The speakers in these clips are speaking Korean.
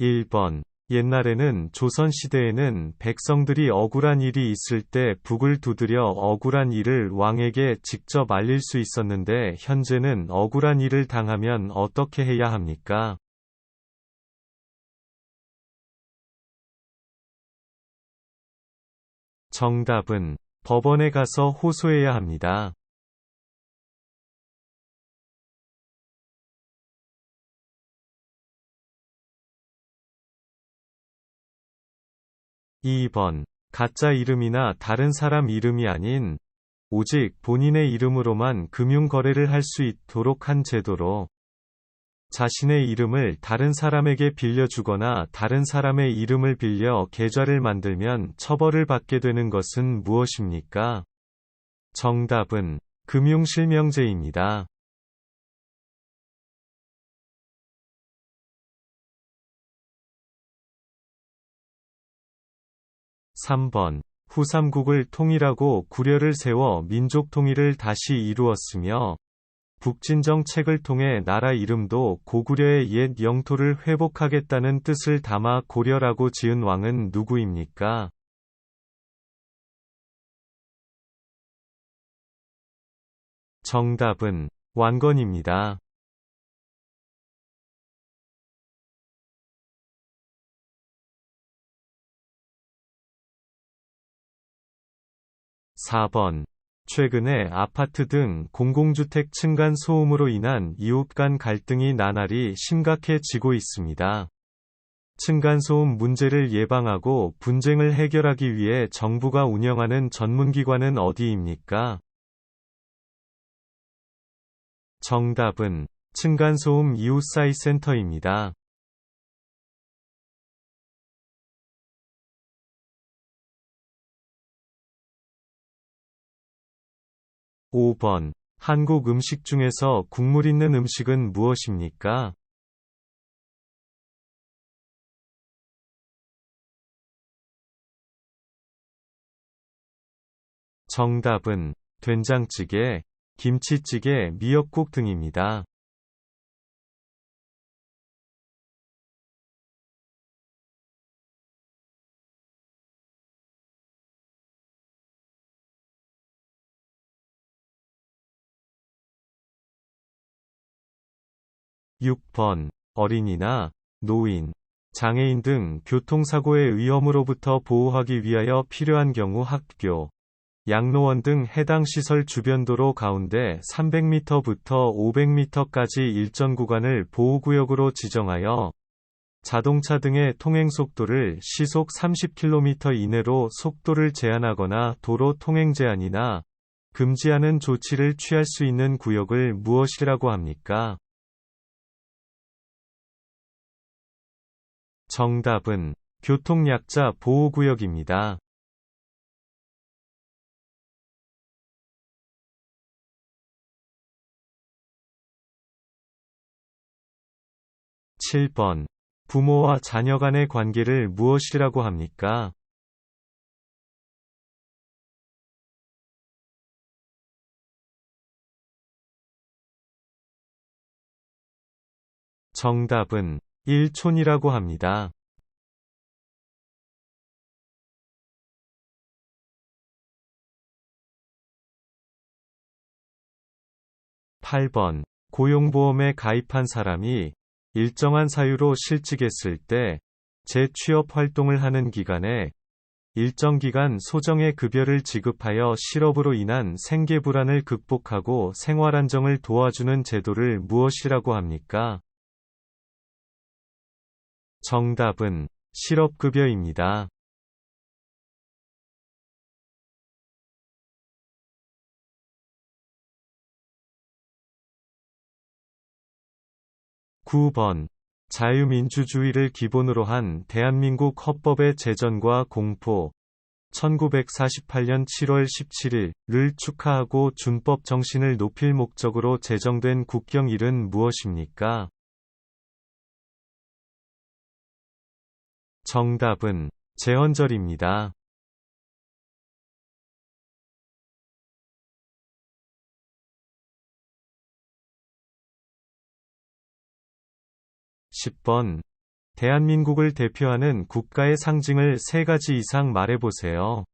1번. 옛날에는 조선시대에는 백성들이 억울한 일이 있을 때 북을 두드려 억울한 일을 왕에게 직접 알릴 수 있었는데 현재는 억울한 일을 당하면 어떻게 해야 합니까? 정답은 법원에 가서 호소해야 합니다. 2번. 가짜 이름이나 다른 사람 이름이 아닌 오직 본인의 이름으로만 금융 거래를 할 수 있도록 한 제도로 자신의 이름을 다른 사람에게 빌려주거나 다른 사람의 이름을 빌려 계좌를 만들면 처벌을 받게 되는 것은 무엇입니까? 정답은 금융실명제입니다. 3번. 후삼국을 통일하고 구려를 세워 민족 통일을 다시 이루었으며 북진정책을 통해 나라 이름도 고구려의 옛 영토를 회복하겠다는 뜻을 담아 고려라고 지은 왕은 누구입니까? 정답은 완건입니다. 4번. 최근에 아파트 등 공공주택 층간 소음으로 인한 이웃 간 갈등이 나날이 심각해지고 있습니다. 층간소음 문제를 예방하고 분쟁을 해결하기 위해 정부가 운영하는 전문기관은 어디입니까? 정답은 층간소음 이웃사이 센터입니다. 5번. 한국 음식 중에서 국물 있는 음식은 무엇입니까? 정답은 된장찌개, 김치찌개, 미역국 등입니다. 6번. 어린이나 노인, 장애인 등 교통사고의 위험으로부터 보호하기 위하여 필요한 경우 학교, 양로원 등 해당 시설 주변 도로 가운데 300m부터 500m까지 일정 구간을 보호구역으로 지정하여 자동차 등의 통행 속도를 시속 30km 이내로 속도를 제한하거나 도로 통행 제한이나 금지하는 조치를 취할 수 있는 구역을 무엇이라고 합니까? 정답은 교통약자 보호구역입니다. 7번. 부모와 자녀 간의 관계를 무엇이라고 합니까? 정답은 일촌이라고 합니다. 8번. 고용보험에 가입한 사람이 일정한 사유로 실직했을 때 재취업 활동을 하는 기간에 일정 기간 소정의 급여를 지급하여 실업으로 인한 생계 불안을 극복하고 생활 안정을 도와주는 제도를 무엇이라고 합니까? 정답은 실업급여입니다. 9번. 자유민주주의를 기본으로 한 대한민국 헌법의 제정과 공포 1948년 7월 17일을 축하하고 준법 정신을 높일 목적으로 제정된 국경일은 무엇입니까? 정답은 제헌절입니다. 10번. 대한민국을 대표하는 국가의 상징을 3가지 이상 말해보세요.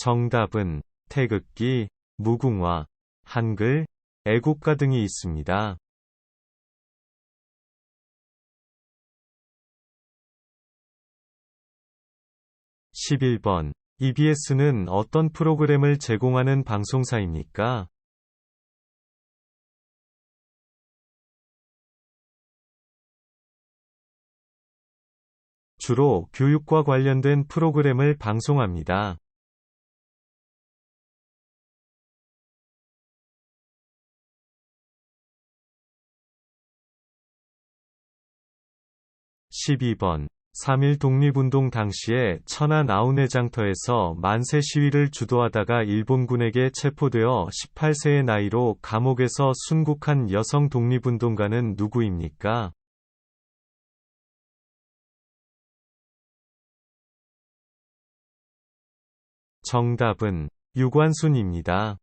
정답은 태극기, 무궁화, 한글, 애국가 등이 있습니다. 11번. EBS는 어떤 프로그램을 제공하는 방송사입니까? 주로 교육과 관련된 프로그램을 방송합니다. 12번. 3.1 독립운동 당시에 천안 아우네장터에서 만세 시위를 주도하다가 일본군에게 체포되어 18세의 나이로 감옥에서 순국한 여성 독립운동가는 누구입니까? 정답은 유관순입니다.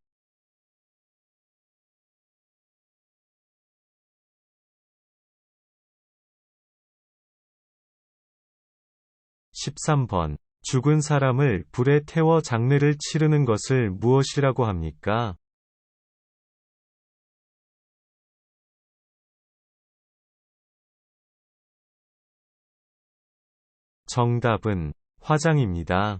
13번. 죽은 사람을 불에 태워 장례를 치르는 것을 무엇이라고 합니까? 정답은 화장입니다.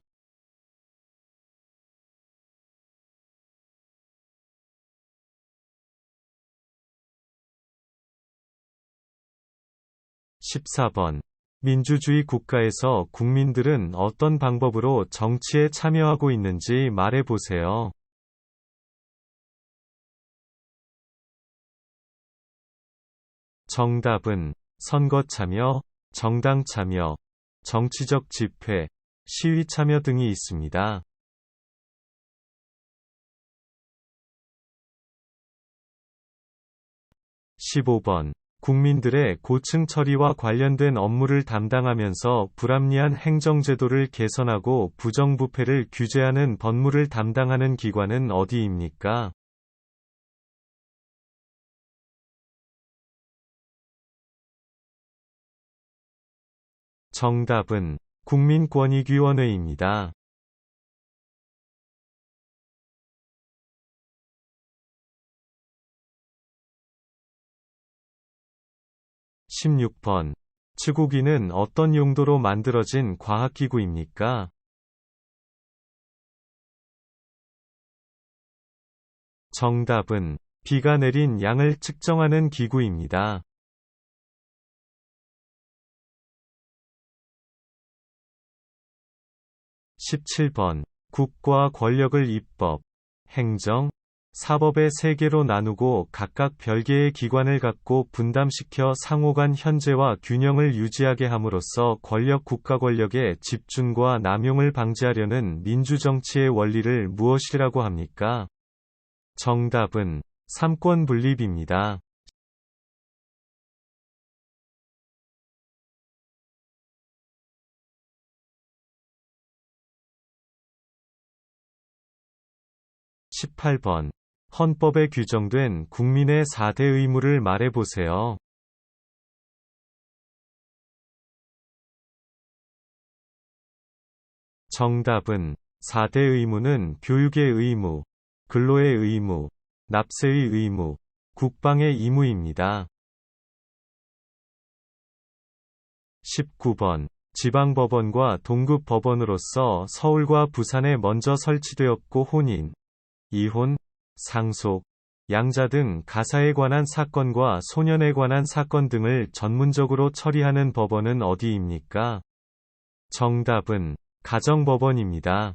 14번. 민주주의 국가에서 국민들은 어떤 방법으로 정치에 참여하고 있는지 말해보세요. 정답은 선거 참여, 정당 참여, 정치적 집회, 시위 참여 등이 있습니다. 15번. 국민들의 고층 처리와 관련된 업무를 담당하면서 불합리한 행정제도를 개선하고 부정부패를 규제하는 법무를 담당하는 기관은 어디입니까? 정답은 국민권익위원회입니다. 16번. 치국이는 어떤 용도로 만들어진 과학기구입니까? 정답은 비가 내린 양을 측정하는 기구입니다. 17번. 국과 권력을 입법, 행정, 사법의 3개로 나누고 각각 별개의 기관을 갖고 분담시켜 상호간 현재와 균형을 유지하게 함으로써 국가 권력의 집중과 남용을 방지하려는 민주정치의 원리를 무엇이라고 합니까? 정답은 삼권 분립입니다. 18번. 헌법에 규정된 국민의 4대 의무를 말해보세요. 정답은 4대 의무는 교육의 의무, 근로의 의무, 납세의 의무, 국방의 의무입니다. 19번. 지방법원과 동급법원으로서 서울과 부산에 먼저 설치되었고 혼인, 이혼, 상속, 양자 등 가사에 관한 사건과 소년에 관한 사건 등을 전문적으로 처리하는 법원은 어디입니까? 정답은 가정법원입니다.